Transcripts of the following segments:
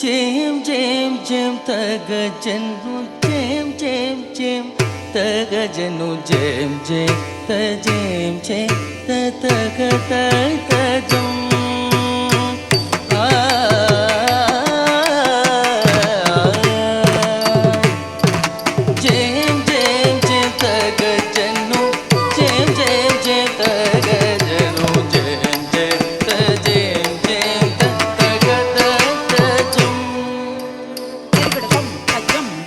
Jam jam jam taga janu jam jam jam taga janu jam jam ta jam jam ta taga ta ta jam jam jam jam taga janu jam jam jam taga janu jam jam ta jam jam ta taga ta ta jam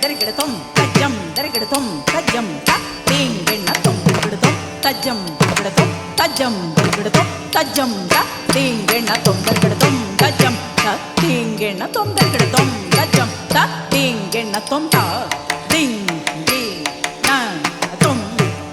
Derigadatom, tajam, derigadatom, tajam, ta, ding, genatom, derigadatom, tajam, derigadatom, tajam, derigadatom, tajam, ta, ding, genatom, derigadatom, tajam, ta, ding, genatom, derigadatom, tajam, ta, ding, genatom, ta, ding, ding, na, tom,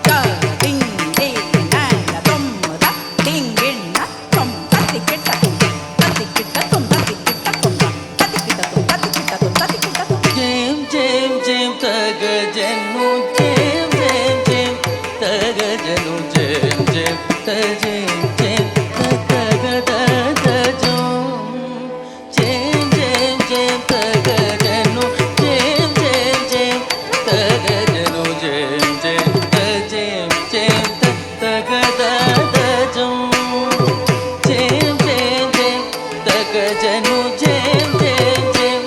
ta, ding, ding, na, tom, ta, ding, genatom, ta, tikitatom, ta, tikitatom, ta, tikitatom, ta, tikitatom, ta, tikitatom, ta, tikitatom. Jam jam jam taga janu jam jam jam taga janu jam jam ta jam jam ta taga ta ta jam jam jam jam taga janu jam jam jam taga janu jam jam ta jam jam ta taga ta ta jam jam jam jam taga janu jam jam jam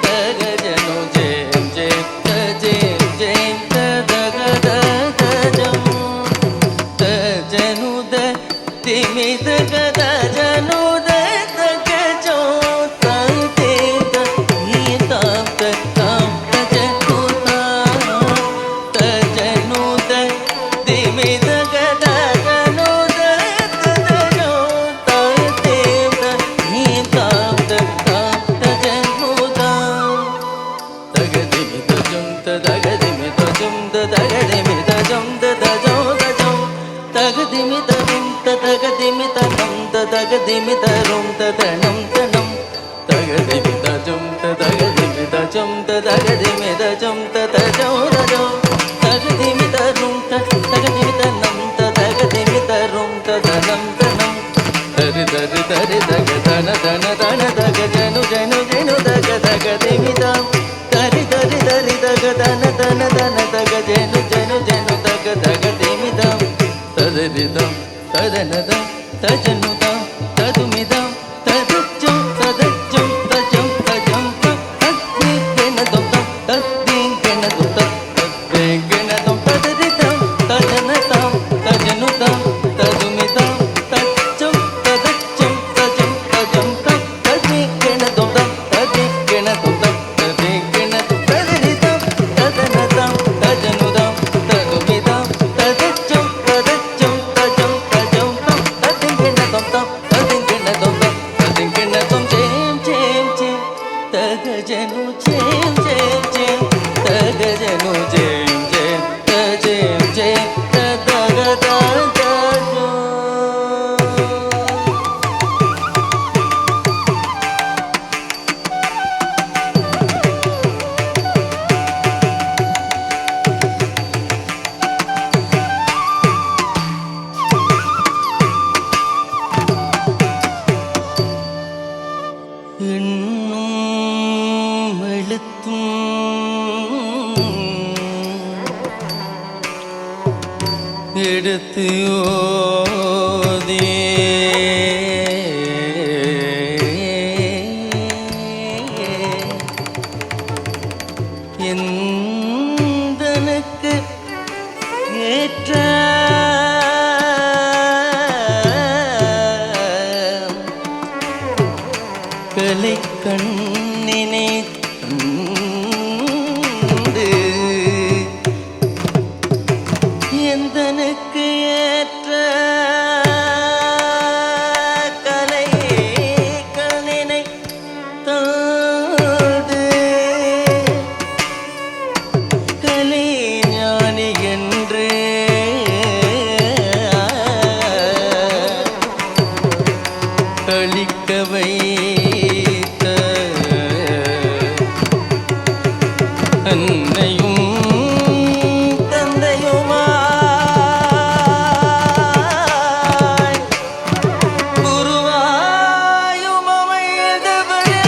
taga janu jam jam ta jam jam ta taga ta ta jam ta janu da timi taga ta janu da taga jo ta te ta ni ta ta tam ta janu ta janu da timi taga ta janu da taga jo ta te ta ni ta ta tam ta janu da tagadimi tajum tagadimi tajum tagadimi tajum tajum tajum tagadimi tajum tagadimi tajum tagadimi tarum tadanam tanam tagadimi tajum tagadimi tajum tagadimi tajum tajum tajum tagadimi tarum tagadimi tanam tagadimi tarum tadanam tanam dari dari dari tagadana dana dana tagajanu janu janu tagadimi tam dari dari dari tagadana dana dana tagajanu janu janu tagadimi tam tadari tam tadana tam tajanu tam tadumidam tadajum tadajum tajum tajum tam taddi gena tam taddi gena tam taddi gena tam tadari tam tajana tam tajanu tam tadumidam tajum tadajum tajum tajum tam taddi gena tam taddi gena tam taddi gena tam tadari tam tajana tam tajanu tam tadumidam tajum tajum tajum tajum tam taddi gena tam taddi gena tam taddi gena tam jam jam jam tagajanu jam jam jam tagajanu jam jam ta jam jam ta taga ta ta jam எண்ணும் எழுத்தும் எடுத்து ஓதே எந்தனுக்கு ஏற்ற கலை கண்ணினை தந்து எந்தனுக்கு ஏற்ற கலை கண்ணினை தந்து கலை ஞானி என்று அளிக்க வைத்த அன்னையும் தந்தையுமாய் குருவாயும் அமைந்தவரே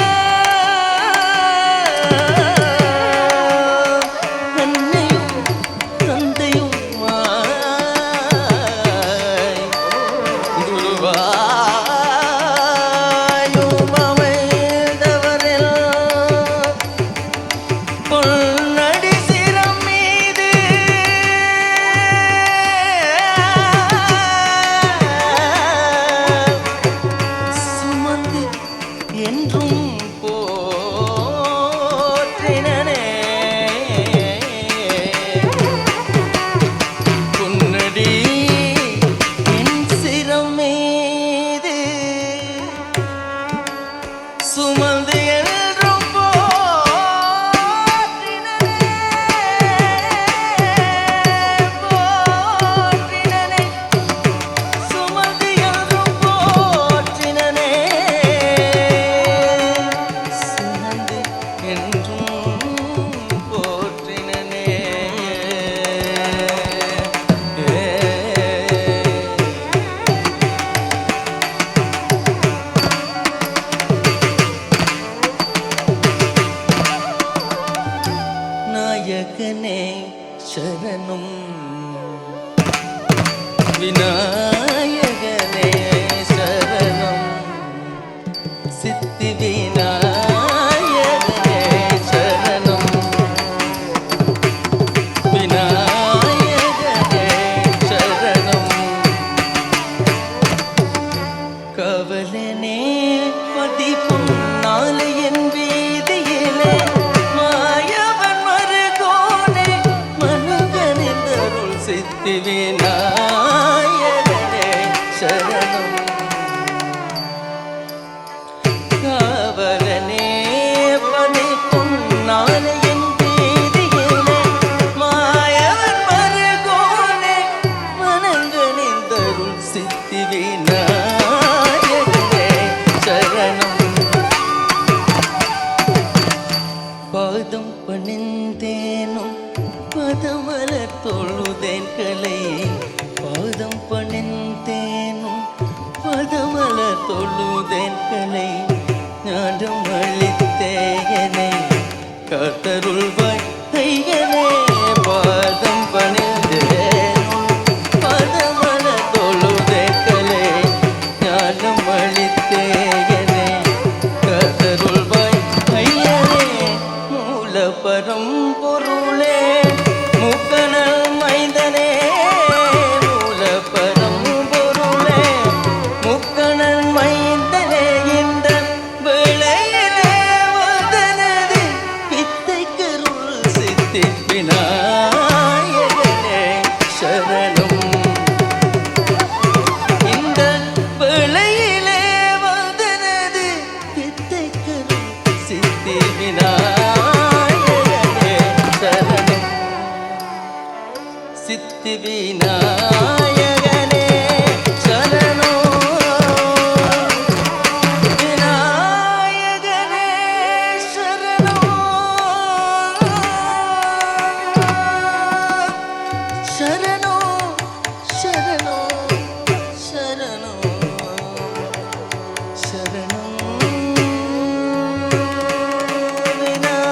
சுமந்து என்றும் போற்றினனே, போற்றினனே, சுமந்து என்றும் போற்றினனே, சுமந்து என்றும் போற்றினனே. நாயகனே சரணம், விநாயகனே சரணம், சித்தி விநாயகனே சரணம், விநாயகனே சரணம், கவலனே பதிப்பொன்னால என் வீதியிலே மாயவன் மருகோனே மனுகனிந்தருள் சித்தி விநாயகனே சரணம், காவலனே பதிப்பொன்னால என் வீதியிலே மாயவன் மருகோனே மனங்கனிந்தருள் சித்தி விநாயகனே சரணம். பாதம் பணிந்தேனும் பதமலர் தொழுதேன் கலை, பாதம் பணிந்தேனும் பதமலர் தொழுதேன் கலை, ஞானம் அளித்தேயனை காத்தருள்வாய் ஐயனே, பாதம் பணிந்தேனும் பதமலர் தொழுதேன் கலை, ஞானம் அளித்தேயனை காத்தருள்வாய் ஐயனே, மூல பரம்பொருளே முக்கணல் மைந்தனே, மூல பரம்பொருளே முக்கணல் மைந்தனே, இந்த வேளையிலே வந்தனது வித்தைக்கருள் சித்தி விநாயகனே சரணம், இந்த வேளையிலே வந்தனது வித்தைக்கருள் சித்தி விநாயகனே சரணம், சித்தி விநாயகனே சரணம், விநாயகனே சரணம், சரணம், சரணம், சரணம், சரணம்,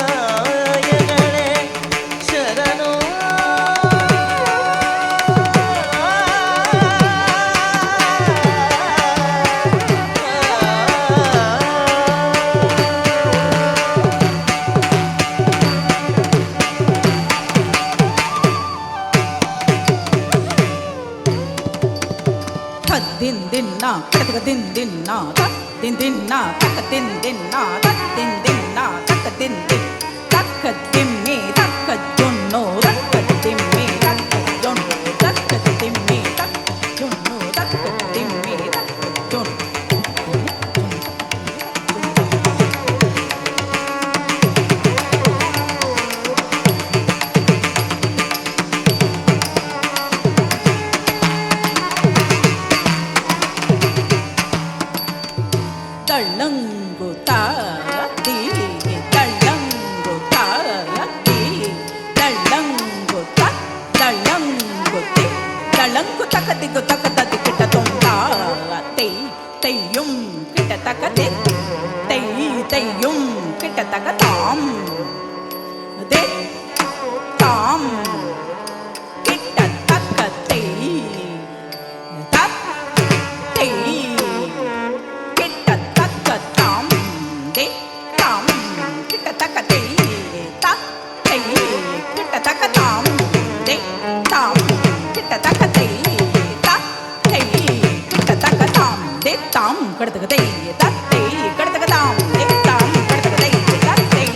விநாயகனே சரணம். din din na taka din din na tak din din na taka din din na tak din din na taka din din taka dim me taka jonno taka dim me taka jonno taka dim me taka jonno taka dim me taka jonno. தள்ளங்கு தாத்தி தள்ளங்கு தாத்தி தள்ளங்கு தக் தள்ளங்கு தி தள்ளங்கு தக்கதிக்கு தக்கததி கிட்ட தொண்டாத்தை தையும் கிட்ட தக்கதே தை தையும் கிட்ட தக்க தாம் தே தாம் கிட்ட தக்கத்தை தக் தை கடத்துக்கதை தத்தை கடத்துக்கதாம் தாம் கடத்துக்கதை தத்தை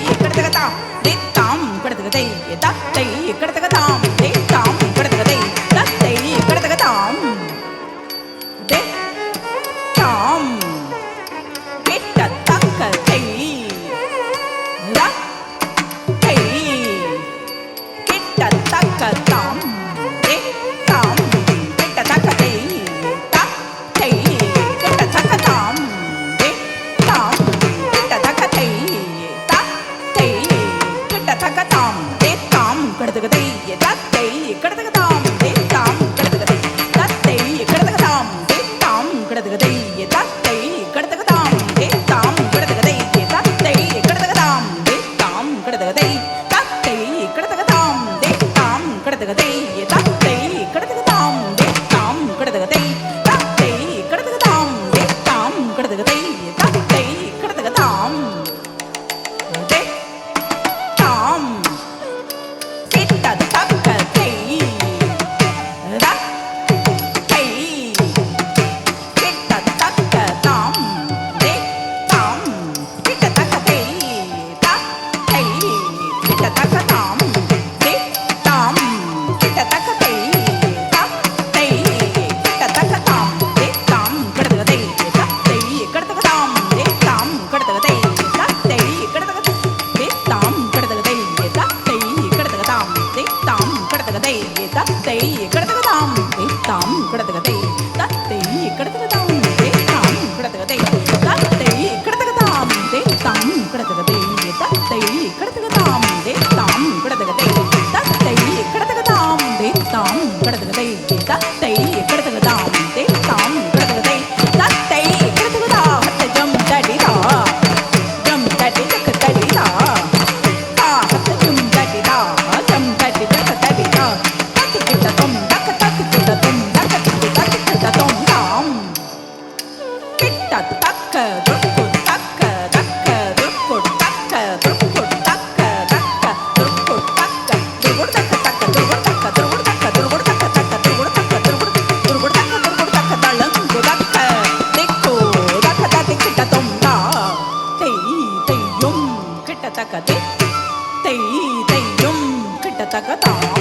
தெய்யும் கிட்டத்தக்கதே தெய்யும் கிட்டத்தக்கதாம்